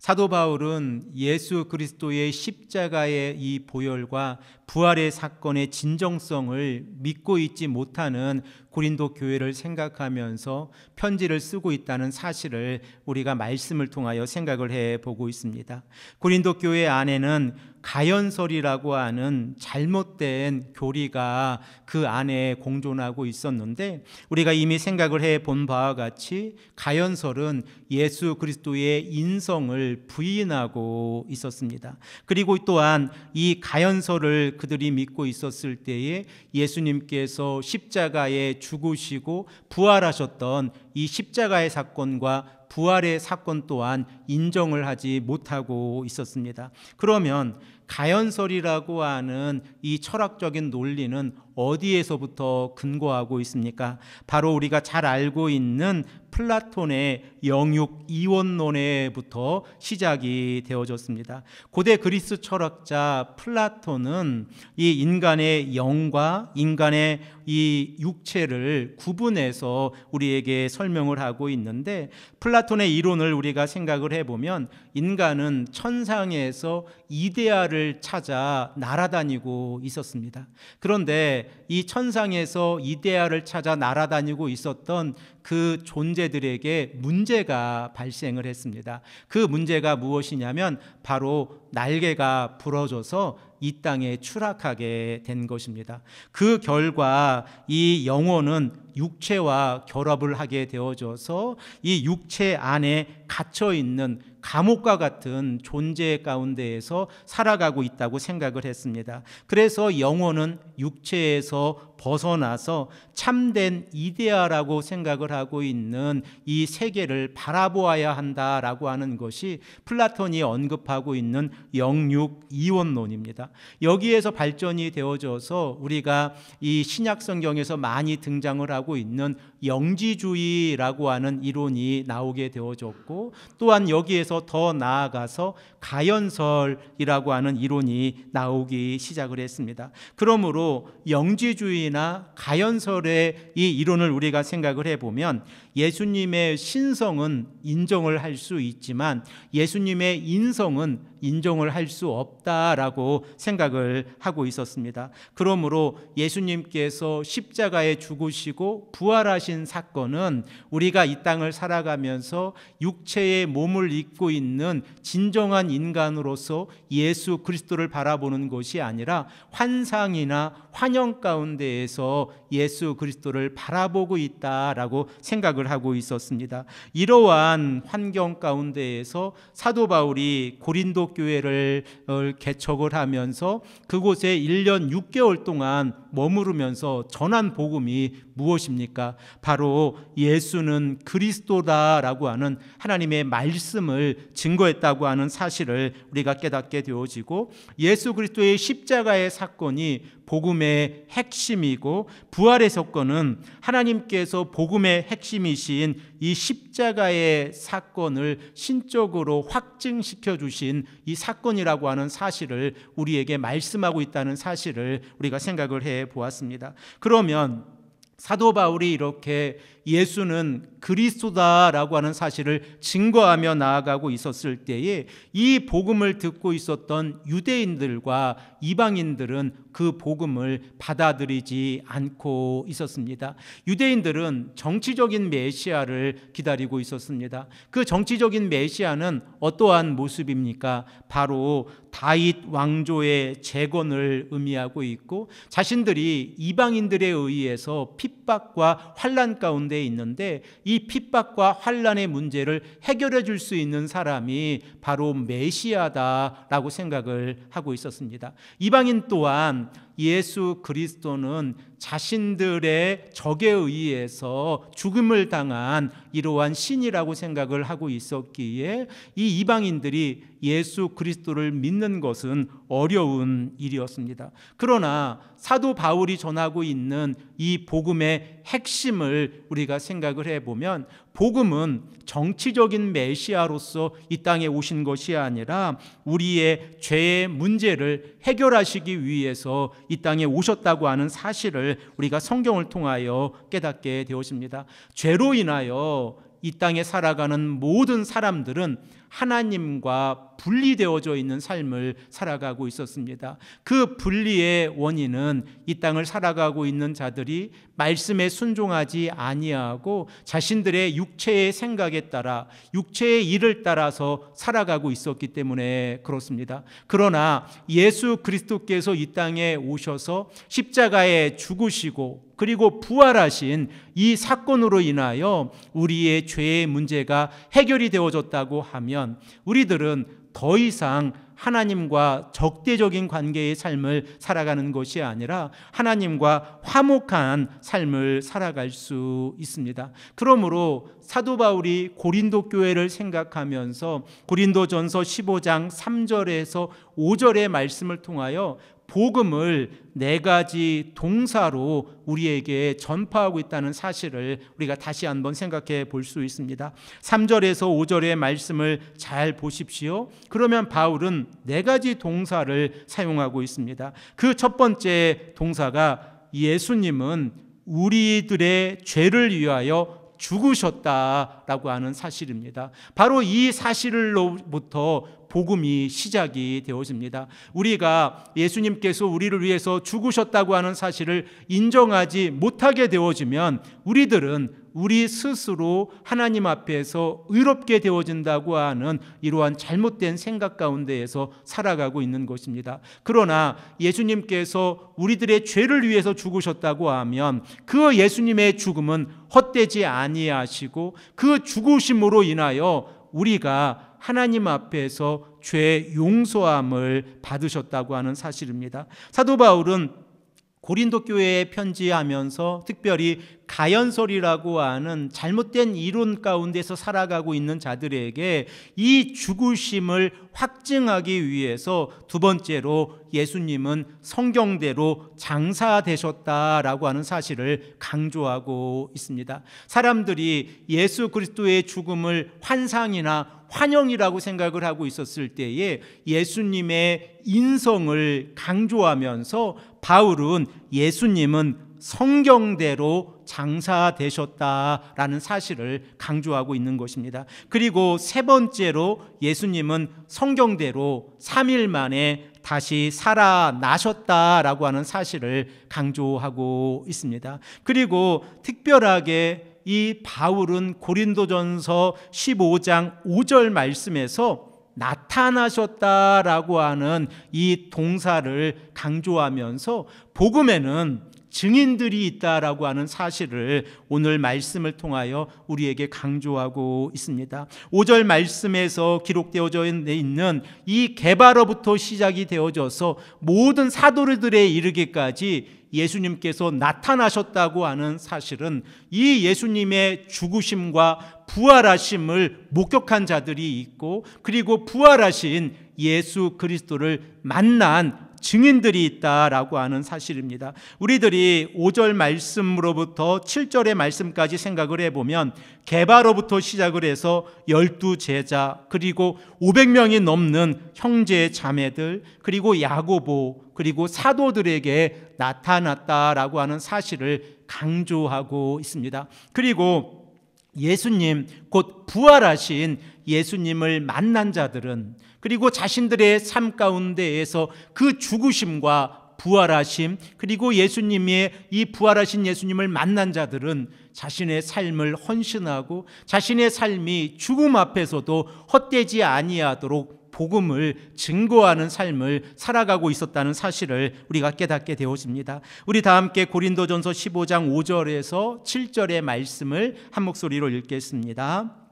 사도 바울은 예수 그리스도의 십자가의 이 보혈과 부활의 사건의 진정성을 믿고 있지 못하는 고린도 교회를 생각하면서 편지를 쓰고 있다는 사실을 우리가 말씀을 통하여 생각을 해보고 있습니다. 고린도 교회 안에는 가연설이라고 하는 잘못된 교리가 그 안에 공존하고 있었는데, 우리가 이미 생각을 해본 바와 같이 가연설은 예수 그리스도의 인성을 부인하고 있었습니다. 그리고 또한 이 가연설을 그들이 믿고 있었을 때에 예수님께서 십자가에 죽으시고 부활하셨던 이 십자가의 사건과 부활의 사건 또한 인정을 하지 못하고 있었습니다. 그러면 가연설이라고 하는 이 철학적인 논리는 어디에서부터 근거하고 있습니까? 바로 우리가 잘 알고 있는 플라톤의 영육 이원론에부터 시작이 되어졌습니다. 고대 그리스 철학자 플라톤은 이 인간의 영과 인간의 이 육체를 구분해서 우리에게 설명을 하고 있는데, 플라톤의 이론을 우리가 생각을 해보면 인간은 천상에서 이데아를 찾아 날아다니고 있었습니다. 그런데 이 천상에서 이데아를 찾아 날아다니고 있었던 그 존재들에게 문제가 발생을 했습니다. 그 문제가 무엇이냐면 바로 날개가 부러져서 이 땅에 추락하게 된 것입니다. 그 결과 이 영혼은 육체와 결합을 하게 되어져서 이 육체 안에 갇혀 있는 감옥과 같은 존재 가운데에서 살아가고 있다고 생각을 했습니다. 그래서 영혼은 육체에서 벗어나서 참된 이데아라고 생각을 하고 있는 이 세계를 바라보아야 한다라고 하는 것이 플라톤이 언급하고 있는 영육 이원론입니다. 여기에서 발전이 되어져서 우리가 이 신약 성경에서 많이 등장을 하고 있는 영지주의라고 하는 이론이 나오게 되어졌고, 또한 여기에서 더 나아가서 가연설이라고 하는 이론이 나오기 시작을 했습니다. 그러므로 영지주의나 가연설의 이 이론을 우리가 생각을 해보면 예수님의 신성은 인정을 할 수 있지만 예수님의 인성은 인정을 할 수 없다라고 생각을 하고 있었습니다. 그러므로 예수님께서 십자가에 죽으시고 부활하신 사건은 우리가 이 땅을 살아가면서 육체의 몸을 입고 있는 진정한 인간으로서 예수 그리스도를 바라보는 것이 아니라 환상이나 환영 가운데에서 예수 그리스도를 바라보고 있다라고 생각을 하고 있었습니다. 이러한 환경 가운데에서 사도 바울이 고린도 교회를 개척을 하면서 그곳에 1년 6개월 동안 머무르면서 전한 복음이 무엇입니까? 바로 예수는 그리스도다라고 하는 하나님의 말씀을 증거했다고 하는 사실을 우리가 깨닫게 되어지고, 예수 그리스도의 십자가의 사건이 복음의 핵심이고 부활의 사건은 하나님께서 복음의 핵심이신 이 십자가의 사건을 신적으로 확증시켜 주신 이 사건이라고 하는 사실을 우리에게 말씀하고 있다는 사실을 우리가 생각을 해 보았습니다. 그러면 사도 바울이 이렇게 예수는 그리스도다라고 하는 사실을 증거하며 나아가고 있었을 때에 이 복음을 듣고 있었던 유대인들과 이방인들은 그 복음을 받아들이지 않고 있었습니다. 유대인들은 정치적인 메시아를 기다리고 있었습니다. 그 정치적인 메시아는 어떠한 모습입니까? 바로 다윗 왕조의 재건을 의미하고 있고, 자신들이 이방인들에 의해서 핍박과 환난 가운데 있는데 이 핍박과 환난의 문제를 해결해 줄 수 있는 사람이 바로 메시아다라고 생각을 하고 있었습니다. 이방인 또한 예수 그리스도는 자신들의 적에 의해서 죽음을 당한 이러한 신이라고 생각을 하고 있었기에 이 이방인들이 예수 그리스도를 믿는 것은 어려운 일이었습니다. 그러나 사도 바울이 전하고 있는 이 복음의 핵심을 우리가 생각을 해보면, 복음은 정치적인 메시아로서 이 땅에 오신 것이 아니라 우리의 죄의 문제를 해결하시기 위해서 이 땅에 오셨다고 하는 사실을 우리가 성경을 통하여 깨닫게 되었습니다. 죄로 인하여 이 땅에 살아가는 모든 사람들은 하나님과 분리되어져 있는 삶을 살아가고 있었습니다. 그 분리의 원인은 이 땅을 살아가고 있는 자들이 말씀에 순종하지 아니하고 자신들의 육체의 생각에 따라 육체의 일을 따라서 살아가고 있었기 때문에 그렇습니다. 그러나 예수 그리스도께서 이 땅에 오셔서 십자가에 죽으시고 그리고 부활하신 이 사건으로 인하여 우리의 죄의 문제가 해결이 되어졌다고 하면 우리들은 더 이상 하나님과 적대적인 관계의 삶을 살아가는 것이 아니라 하나님과 화목한 삶을 살아갈 수 있습니다. 그러므로 사도 바울이 고린도 교회를 생각하면서 고린도전서 15장 3절에서 5절의 말씀을 통하여 복음을 4가지 동사로 우리에게 전파하고 있다는 사실을 우리가 다시 한번 생각해 볼 수 있습니다. 3절에서 5절의 말씀을 잘 보십시오. 그러면 바울은 4가지 동사를 사용하고 있습니다. 그 첫 번째 동사가 예수님은 우리들의 죄를 위하여 죽으셨다라고 하는 사실입니다. 바로 이 사실로부터 복음이 시작이 되어집니다. 우리가 예수님께서 우리를 위해서 죽으셨다고 하는 사실을 인정하지 못하게 되어지면 우리들은 우리 스스로 하나님 앞에서 의롭게 되어진다고 하는 이러한 잘못된 생각 가운데에서 살아가고 있는 것입니다. 그러나 예수님께서 우리들의 죄를 위해서 죽으셨다고 하면 그 예수님의 죽음은 헛되지 아니하시고 그 죽으심으로 인하여 우리가 하나님 앞에서 죄 용서함을 받으셨다고 하는 사실입니다. 사도 바울은 고린도 교회에 편지하면서 특별히 가연설이라고 하는 잘못된 이론 가운데서 살아가고 있는 자들에게 이 죽으심을 확증하기 위해서 두 번째로 예수님은 성경대로 장사되셨다라고 하는 사실을 강조하고 있습니다. 사람들이 예수 그리스도의 죽음을 환상이나 환영이라고 생각을 하고 있었을 때에 예수님의 인성을 강조하면서 바울은 예수님은 성경대로 장사되셨다라는 사실을 강조하고 있는 것입니다. 그리고 세 번째로 예수님은 성경대로 3일 만에 다시 살아나셨다라고 하는 사실을 강조하고 있습니다. 그리고 특별하게 이 바울은 고린도전서 15장 5절 말씀에서 나타나셨다라고 하는 이 동사를 강조하면서 복음에는 증인들이 있다라고 하는 사실을 오늘 말씀을 통하여 우리에게 강조하고 있습니다. 5절 말씀에서 기록되어져 있는 이 개바로부터 시작이 되어져서 모든 사도들에 이르기까지 예수님께서 나타나셨다고 하는 사실은 이 예수님의 죽으심과 부활하심을 목격한 자들이 있고 그리고 부활하신 예수 그리스도를 만난 증인들이 있다라고 하는 사실입니다. 우리들이 5절 말씀으로부터 7절의 말씀까지 생각을 해보면 개바로부터 시작을 해서 12제자 그리고 500명이 넘는 형제 자매들 그리고 야고보 그리고 사도들에게 나타났다라고 하는 사실을 강조하고 있습니다. 그리고 예수님 곧 부활하신 예수님을 만난 자들은 그리고 자신들의 삶 가운데에서 그 죽으심과 부활하심 그리고 예수님의 이 부활하신 예수님을 만난 자들은 자신의 삶을 헌신하고 자신의 삶이 죽음 앞에서도 헛되지 아니하도록 복음을 증거하는 삶을 살아가고 있었다는 사실을 우리가 깨닫게 되어집니다. 우리 다 함께 고린도전서 15장 5절에서 7절의 말씀을 한 목소리로 읽겠습니다.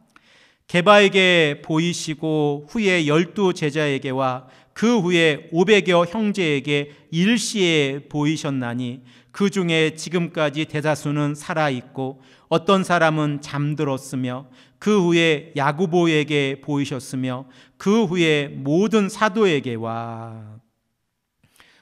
게바에게 보이시고 후에 12제자에게와 그 후에 500여 형제에게 일시에 보이셨나니 그 중에 지금까지 대다수는 살아있고 어떤 사람은 잠들었으며 그 후에 야고보에게 보이셨으며 그 후에 모든 사도에게와.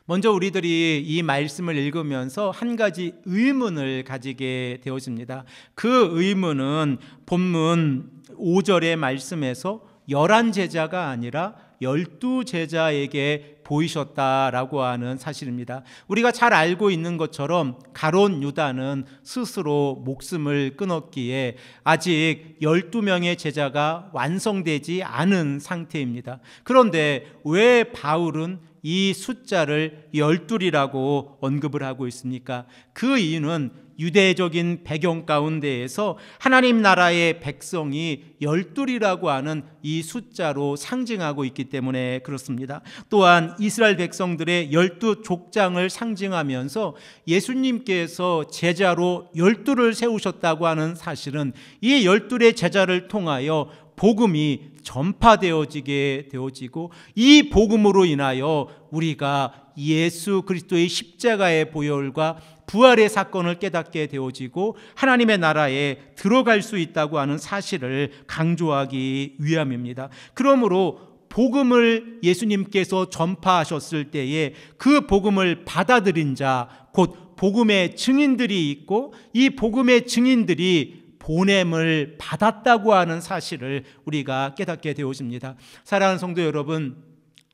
먼저 우리들이 이 말씀을 읽으면서 한 가지 의문을 가지게 되어집니다. 그 의문은 본문 5절의 말씀에서 11제자가 아니라 12 제자에게 보이셨다라고 하는 사실입니다. 우리가 잘 알고 있는 것처럼 가룟 유다는 스스로 목숨을 끊었기에 아직 12명의 제자가 완성되지 않은 상태입니다. 그런데 왜 바울은 이 숫자를 12이라고 언급을 하고 있습니까? 그 이유는 유대적인 배경 가운데에서 하나님 나라의 백성이 12이라고 하는 이 숫자로 상징하고 있기 때문에 그렇습니다. 또한 이스라엘 백성들의 12 족장을 상징하면서 예수님께서 제자로 12를 세우셨다고 하는 사실은 이 12의 제자를 통하여 복음이 전파되어지게 되어지고 이 복음으로 인하여 우리가 예수 그리스도의 십자가의 보혈과 부활의 사건을 깨닫게 되어지고 하나님의 나라에 들어갈 수 있다고 하는 사실을 강조하기 위함입니다. 그러므로 복음을 예수님께서 전파하셨을 때에 그 복음을 받아들인 자, 곧 복음의 증인들이 있고 이 복음의 증인들이 보냄을 받았다고 하는 사실을 우리가 깨닫게 되어집니다. 사랑하는 성도 여러분,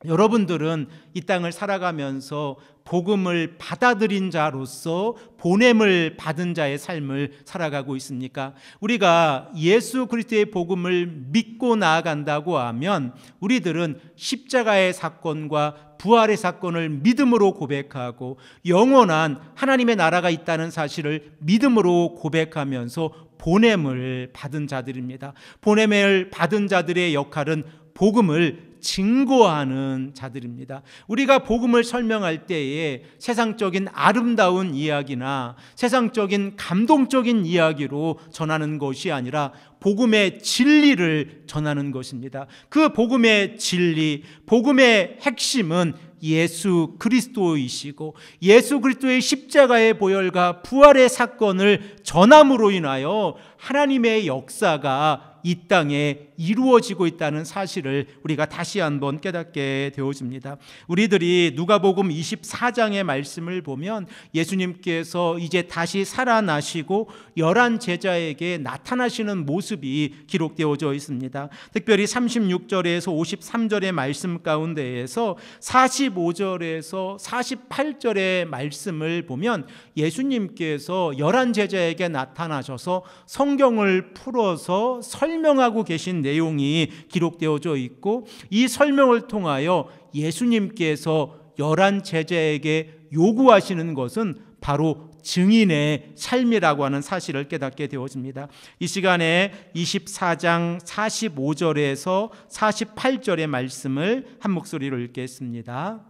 여러분들은 이 땅을 살아가면서 복음을 받아들인 자로서 보냄을 받은 자의 삶을 살아가고 있습니까? 우리가 예수 그리스도의 복음을 믿고 나아간다고 하면 우리들은 십자가의 사건과 부활의 사건을 믿음으로 고백하고 영원한 하나님의 나라가 있다는 사실을 믿음으로 고백하면서 보냄을 받은 자들입니다. 보냄을 받은 자들의 역할은 복음을 증거하는 자들입니다. 우리가 복음을 설명할 때에 세상적인 아름다운 이야기나 세상적인 감동적인 이야기로 전하는 것이 아니라 복음의 진리를 전하는 것입니다. 그 복음의 진리, 복음의 핵심은 예수 그리스도이시고 예수 그리스도의 십자가의 보혈과 부활의 사건을 전함으로 인하여 하나님의 역사가 이 땅에 이루어지고 있다는 사실을 우리가 다시 한번 깨닫게 되어집니다. 우리들이 누가복음 24장의 말씀을 보면 예수님께서 이제 다시 살아나시고 11 제자에게 나타나시는 모습이 기록되어져 있습니다. 특별히 36절에서 53절의 말씀 가운데에서 45절에서 48절의 말씀을 보면 예수님께서 11 제자에게 나타나셔서 성경을 풀어서 설명하고 계신 내용이 기록되어져 있고 이 설명을 통하여 예수님께서 11 제자에게 요구하시는 것은 바로 증인의 삶이라고 하는 사실을 깨닫게 되어집니다. 이 시간에 24장 45절에서 48절의 말씀을 한 목소리로 읽겠습니다.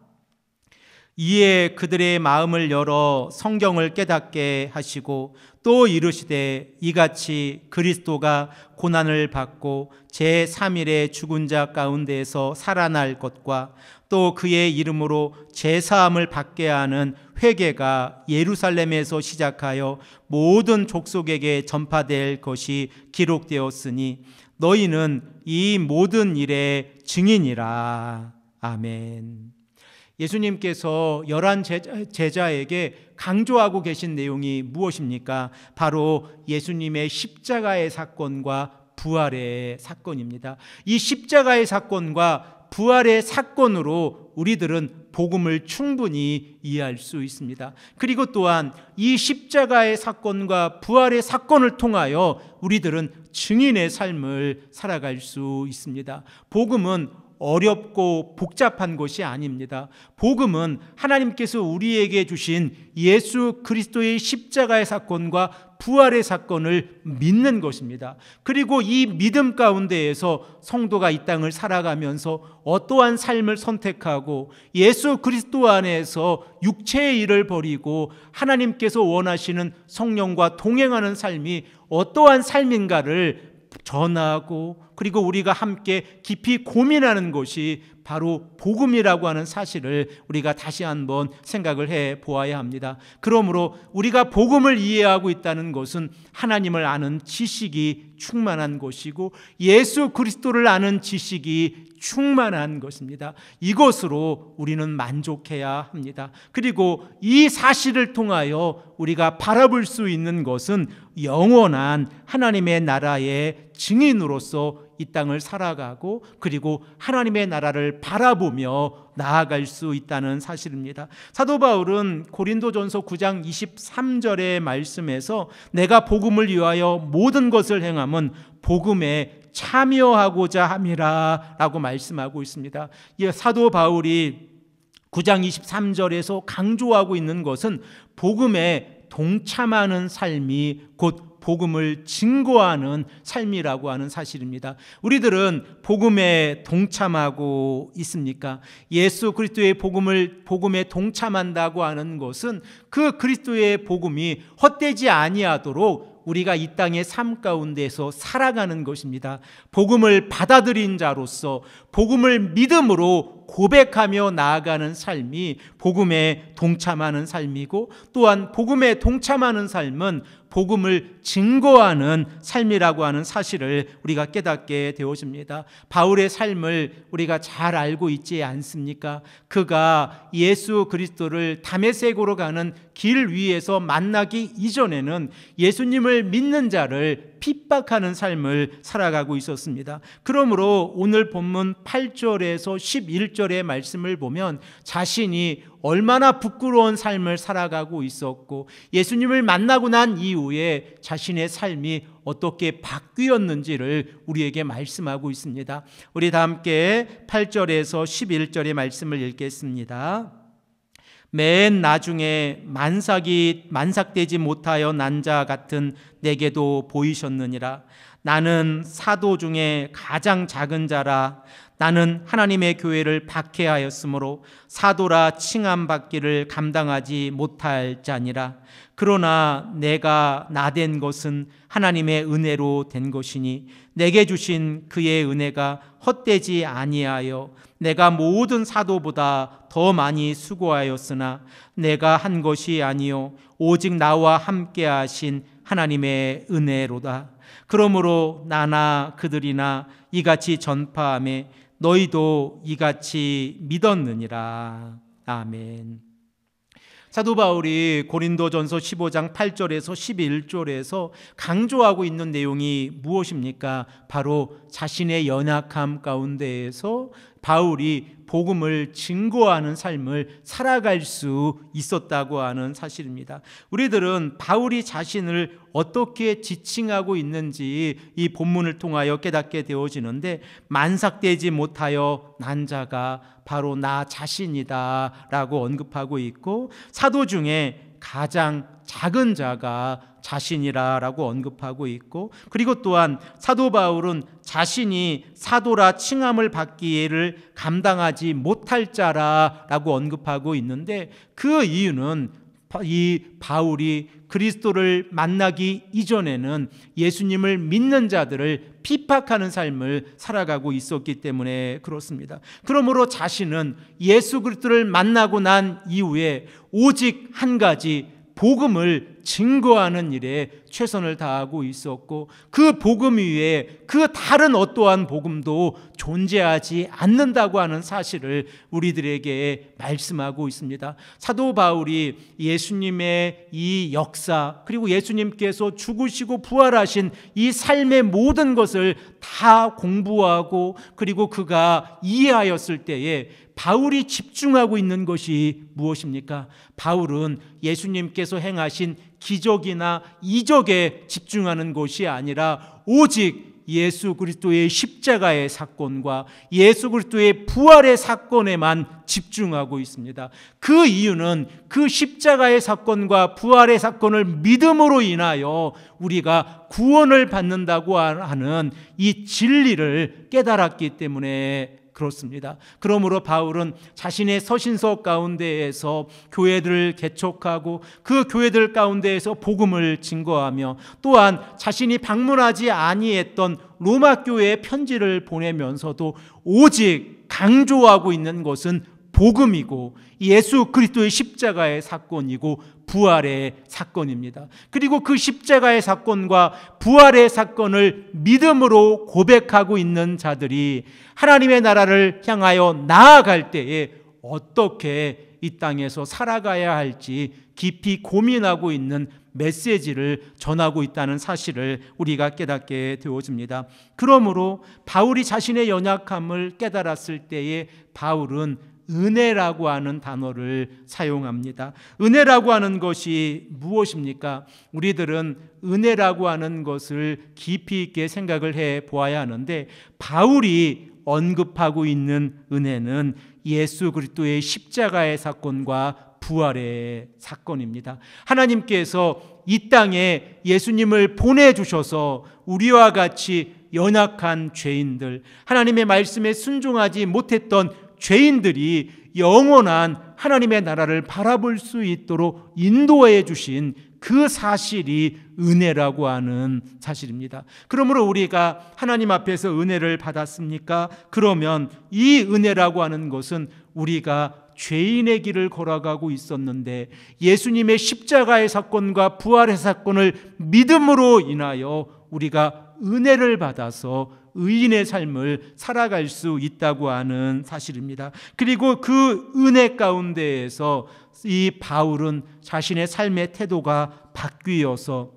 이에 그들의 마음을 열어 성경을 깨닫게 하시고 또 이르시되 이같이 그리스도가 고난을 받고 제3일에 죽은 자 가운데에서 살아날 것과 또 그의 이름으로 제사함을 받게 하는 회개가 예루살렘에서 시작하여 모든 족속에게 전파될 것이 기록되었으니 너희는 이 모든 일의 증인이라. 아멘. 예수님께서 11 제자에게 강조하고 계신 내용이 무엇입니까? 바로 예수님의 십자가의 사건과 부활의 사건입니다. 이 십자가의 사건과 부활의 사건으로 우리들은 복음을 충분히 이해할 수 있습니다. 그리고 또한 이 십자가의 사건과 부활의 사건을 통하여 우리들은 증인의 삶을 살아갈 수 있습니다. 복음은 어렵고 복잡한 것이 아닙니다. 복음은 하나님께서 우리에게 주신 예수 그리스도의 십자가의 사건과 부활의 사건을 믿는 것입니다. 그리고 이 믿음 가운데에서 성도가 이 땅을 살아가면서 어떠한 삶을 선택하고 예수 그리스도 안에서 육체의 일을 버리고 하나님께서 원하시는 성령과 동행하는 삶이 어떠한 삶인가를 전하고 그리고 우리가 함께 깊이 고민하는 것이 바로 복음이라고 하는 사실을 우리가 다시 한번 생각을 해 보아야 합니다. 그러므로 우리가 복음을 이해하고 있다는 것은 하나님을 아는 지식이 충만한 것이고 예수 그리스도를 아는 지식이 충만한 것입니다. 이것으로 우리는 만족해야 합니다. 그리고 이 사실을 통하여 우리가 바라볼 수 있는 것은 영원한 하나님의 나라의 증인으로서 이 땅을 살아가고 그리고 하나님의 나라를 바라보며 나아갈 수 있다는 사실입니다. 사도 바울은 고린도전서 9장 23절의 말씀에서 내가 복음을 위하여 모든 것을 행함은 복음에 참여하고자 함이라 라고 말씀하고 있습니다. 사도 바울이 9장 23절에서 강조하고 있는 것은 복음에 동참하는 삶이 곧 복음을 증거하는 삶이라고 하는 사실입니다. 우리들은 복음에 동참하고 있습니까? 예수 그리스도의 복음에 동참한다고 하는 것은 그 그리스도의 복음이 헛되지 아니하도록 우리가 이 땅의 삶 가운데서 살아가는 것입니다. 복음을 받아들인 자로서 복음을 믿음으로 고백하며 나아가는 삶이 복음에 동참하는 삶이고, 또한 복음에 동참하는 삶은 복음을 증거하는 삶이라고 하는 사실을 우리가 깨닫게 되어집니다. 바울의 삶을 우리가 잘 알고 있지 않습니까? 그가 예수 그리스도를 다메섹으로 가는 길 위에서 만나기 이전에는 예수님을 믿는 자를 핍박하는 삶을 살아가고 있었습니다. 그러므로 오늘 본문 8절에서 11절의 말씀을 보면 자신이 얼마나 부끄러운 삶을 살아가고 있었고 예수님을 만나고 난 이후에 자신의 삶이 어떻게 바뀌었는지를 우리에게 말씀하고 있습니다. 우리 다 함께 8절에서 11절의 말씀을 읽겠습니다. 맨 나중에 만삭되지 못하여 난 자 같은 내게도 보이셨느니라. 나는 사도 중에 가장 작은 자라. 나는 하나님의 교회를 박해하였으므로 사도라 칭함받기를 감당하지 못할 자니라. 그러나 내가 나된 것은 하나님의 은혜로 된 것이니 내게 주신 그의 은혜가 헛되지 아니하여 내가 모든 사도보다 더 많이 수고하였으나 내가 한 것이 아니요 오직 나와 함께 하신 하나님의 은혜로다. 그러므로 나나 그들이나 이같이 전파하며 너희도 이같이 믿었느니라. 아멘. 사도 바울이 고린도전서 15장 8절에서 11절에서 강조하고 있는 내용이 무엇입니까? 바로 자신의 연약함 가운데에서 바울이 복음을 증거하는 삶을 살아갈 수 있었다고 하는 사실입니다. 우리들은 바울이 자신을 어떻게 지칭하고 있는지 이 본문을 통하여 깨닫게 되어지는데, 만삭되지 못하여 난 자가 바로 나 자신이다 라고 언급하고 있고, 사도 중에 가장 작은 자가 자신이라고 언급하고 있고, 그리고 또한 사도 바울은 자신이 사도라 칭함을 받기를 감당하지 못할 자라고 언급하고 있는데, 그 이유는 이 바울이 그리스도를 만나기 이전에는 예수님을 믿는 자들을 핍박하는 삶을 살아가고 있었기 때문에 그렇습니다. 그러므로 자신은 예수 그리스도를 만나고 난 이후에 오직 한 가지 복음을 증거하는 일에 최선을 다하고 있었고, 그 복음 위에 그 다른 어떠한 복음도 존재하지 않는다고 하는 사실을 우리들에게 말씀하고 있습니다. 사도 바울이 예수님의 이 역사, 그리고 예수님께서 죽으시고 부활하신 이 삶의 모든 것을 다 공부하고 그리고 그가 이해하였을 때에 바울이 집중하고 있는 것이 무엇입니까? 바울은 예수님께서 행하신 기적이나 이적에 집중하는 것이 아니라 오직 예수 그리스도의 십자가의 사건과 예수 그리스도의 부활의 사건에만 집중하고 있습니다. 그 이유는 그 십자가의 사건과 부활의 사건을 믿음으로 인하여 우리가 구원을 받는다고 하는 이 진리를 깨달았기 때문에 그렇습니다. 그러므로 바울은 자신의 서신서 가운데에서 교회들을 개척하고 그 교회들 가운데에서 복음을 증거하며, 또한 자신이 방문하지 아니했던 로마 교회에 편지를 보내면서도 오직 강조하고 있는 것은 복음이고 예수 그리스도의 십자가의 사건이고 부활의 사건입니다. 그리고 그 십자가의 사건과 부활의 사건을 믿음으로 고백하고 있는 자들이 하나님의 나라를 향하여 나아갈 때에 어떻게 이 땅에서 살아가야 할지 깊이 고민하고 있는 메시지를 전하고 있다는 사실을 우리가 깨닫게 되어집니다. 그러므로 바울이 자신의 연약함을 깨달았을 때에 바울은 은혜라고 하는 단어를 사용합니다. 은혜라고 하는 것이 무엇입니까? 우리들은 은혜라고 하는 것을 깊이 있게 생각을 해 보아야 하는데, 바울이 언급하고 있는 은혜는 예수 그리스도의 십자가의 사건과 부활의 사건입니다. 하나님께서 이 땅에 예수님을 보내주셔서 우리와 같이 연약한 죄인들, 하나님의 말씀에 순종하지 못했던 죄인들이 영원한 하나님의 나라를 바라볼 수 있도록 인도해 주신 그 사실이 은혜라고 하는 사실입니다. 그러므로 우리가 하나님 앞에서 은혜를 받았습니까? 그러면 이 은혜라고 하는 것은 우리가 죄인의 길을 걸어가고 있었는데 예수님의 십자가의 사건과 부활의 사건을 믿음으로 인하여 우리가 은혜를 받아서 의인의 삶을 살아갈 수 있다고 하는 사실입니다. 그리고 그 은혜 가운데에서 이 바울은 자신의 삶의 태도가 바뀌어서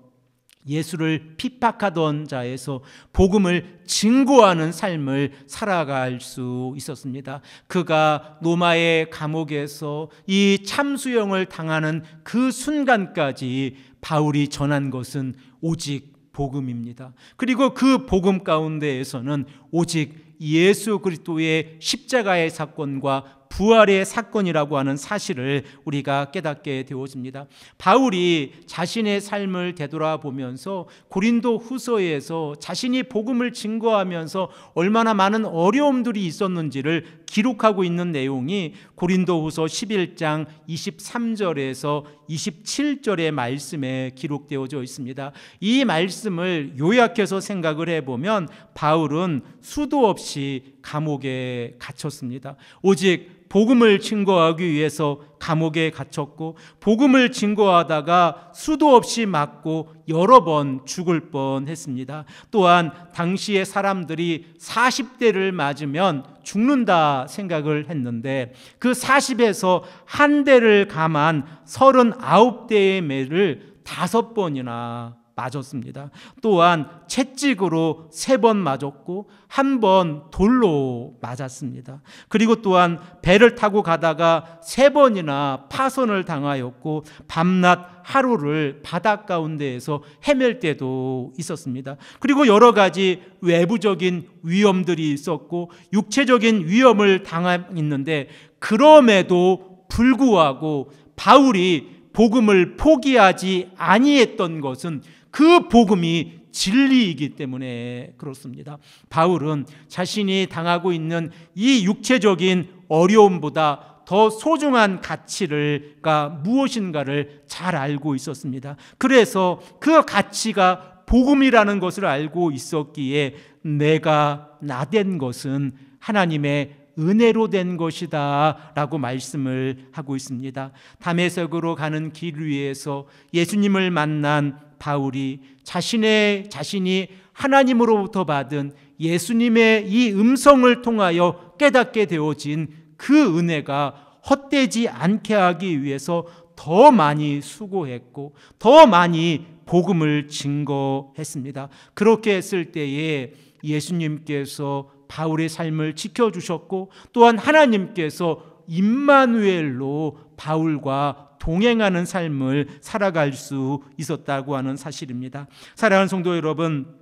예수를 핍박하던 자에서 복음을 증거하는 삶을 살아갈 수 있었습니다. 그가 로마의 감옥에서 이 참수형을 당하는 그 순간까지 바울이 전한 것은 오직 복음입니다. 그리고 그 복음 가운데에서는 오직 예수 그리스도의 십자가의 사건과 부활의 사건이라고 하는 사실을 우리가 깨닫게 되어집니다. 바울이 자신의 삶을 되돌아보면서 고린도 후서에서 자신이 복음을 증거하면서 얼마나 많은 어려움들이 있었는지를 기록하고 있는 내용이 고린도 후서 11장 23절에서 27절의 말씀에 기록되어져 있습니다. 이 말씀을 요약해서 생각을 해보면 바울은 수도 없이 감옥에 갇혔습니다. 오직 복음을 증거하기 위해서 감옥에 갇혔고, 복음을 증거하다가 수도 없이 맞고 여러 번 죽을 뻔했습니다. 또한 당시의 사람들이 40대를 맞으면 죽는다 생각을 했는데 그 40에서 한 대를 감한 39대의 매를 5번이나 맞았습니다. 또한 채찍으로 3번 맞았고 1번 돌로 맞았습니다. 그리고 또한 배를 타고 가다가 3번이나 파손을 당하였고 밤낮 하루를 바닷 가운데에서 헤맬 때도 있었습니다. 그리고 여러 가지 외부적인 위험들이 있었고 육체적인 위험을 당했는데, 그럼에도 불구하고 바울이 복음을 포기하지 아니했던 것은 그 복음이 진리이기 때문에 그렇습니다. 바울은 자신이 당하고 있는 이 육체적인 어려움보다 더 소중한 가치가 무엇인가를 잘 알고 있었습니다. 그래서 그 가치가 복음이라는 것을 알고 있었기에 내가 나된 것은 하나님의 은혜로 된 것이다 라고 말씀을 하고 있습니다. 다메섹으로 가는 길 위에서 예수님을 만난 바울이 자신이 하나님으로부터 받은 예수님의 이 음성을 통하여 깨닫게 되어진 그 은혜가 헛되지 않게 하기 위해서 더 많이 수고했고 더 많이 복음을 증거했습니다. 그렇게 했을 때에 예수님께서 바울의 삶을 지켜주셨고, 또한 하나님께서 임마누엘로 바울과 동행하는 삶을 살아갈 수 있었다고 하는 사실입니다. 사랑하는 성도 여러분,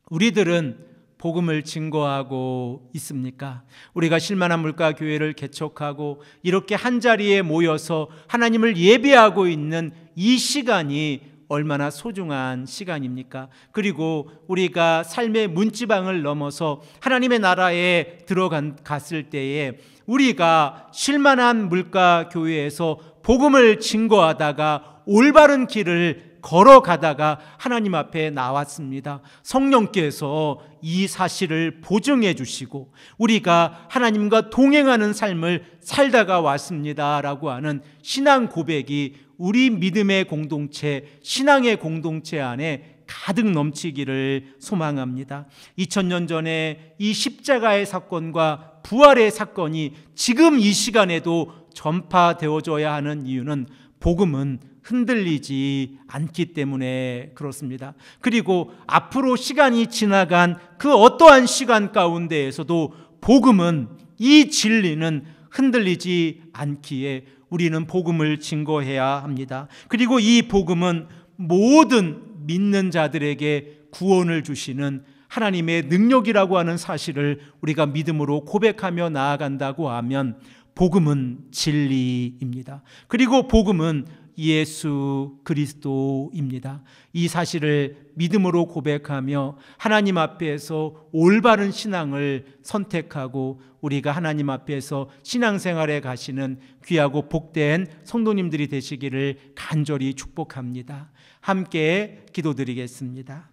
우리들은 복음을 증거하고 있습니까? 우리가 실만한 물가 교회를 개척하고 이렇게 한자리에 모여서 하나님을 예배하고 있는 이 시간이 얼마나 소중한 시간입니까? 그리고 우리가 삶의 문지방을 넘어서 하나님의 나라에 들어갔을 때에 우리가 실만한 물가 교회에서 복음을 증거하다가 올바른 길을 걸어가다가 하나님 앞에 나왔습니다. 성령께서 이 사실을 보증해 주시고 우리가 하나님과 동행하는 삶을 살다가 왔습니다라고 하는 신앙 고백이 우리 믿음의 공동체, 신앙의 공동체 안에 가득 넘치기를 소망합니다. 2000년 전에 이 십자가의 사건과 부활의 사건이 지금 이 시간에도 전파되어져야 하는 이유는 복음은 흔들리지 않기 때문에 그렇습니다. 그리고 앞으로 시간이 지나간 그 어떠한 시간 가운데에서도 복음은, 이 진리는 흔들리지 않기에 우리는 복음을 증거해야 합니다. 그리고 이 복음은 모든 믿는 자들에게 구원을 주시는 하나님의 능력이라고 하는 사실을 우리가 믿음으로 고백하며 나아간다고 하면 복음은 진리입니다. 그리고 복음은 예수 그리스도입니다. 이 사실을 믿음으로 고백하며 하나님 앞에서 올바른 신앙을 선택하고 우리가 하나님 앞에서 신앙생활에 가시는 귀하고 복된 성도님들이 되시기를 간절히 축복합니다. 함께 기도드리겠습니다.